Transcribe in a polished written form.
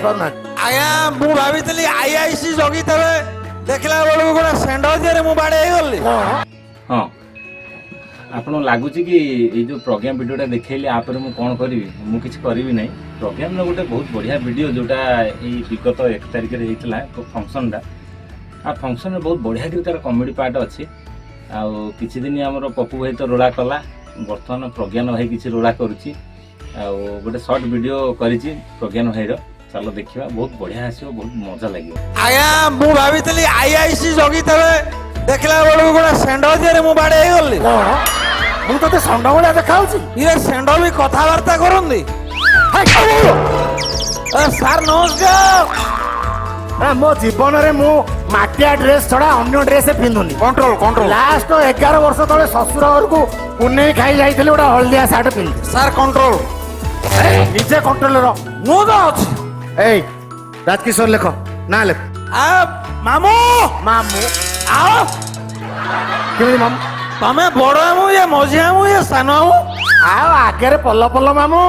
पारना आज्ञा मु भाभी आईआईसी जगी तबे देखला बेलू गोटे सेंड दिए मु बाड़े गली हाँ आपन लगुच कि ये जो प्रोग्राम वीडियोटा देखली आपरे मु कौन करी मु किछ करी नहीं प्रोग्राम गोटे बहुत बढ़िया वीडियो जोटा विगत 1 तारिख रे हेतला फंक्शनटा आ फंक्शन में बहुत बढ़िया कि तार कॉमेडी पार्ट अच्छी आउ किछि दिन हमर पप्पू भाई तो रोला कला बर्तमान प्रज्ञान भाई किछि रोला करूची आउ गोटे शॉर्ट वीडियो करिछि प्रज्ञान भाई रो चलो देखिबा बहुत बढ़िया आसीबो बहुत मजा लागियो आज्ञा मु भाभी आईआईसी जगी तबे देखला बेलू गोटे सेंड दिए मु बाड़े गली मु तो षंड भाया देखाऊँ ये सेंड भी कथबार्ता करती सार नमस्कार मो जीवन रे मु माटिया ड्रेस छड़ा अन्य ड्रेस पिंधुनी कंट्रोल कंट्रोल लास्ट 11 वर्ष तले ससुर घर को पुणे खाई जाइथिले ओटा हल्दिया सार्ट पिंधि सार कंट्रोल निजे कंट्रोल रो मु तो अच्छी ए राजकिशोर लेख ना लेख आ मामू मामू आओ केमिति मामू तमे बड़ मामू ये मझी मामू ये सान मामू आओ आगे पल्ल पल्ल मामू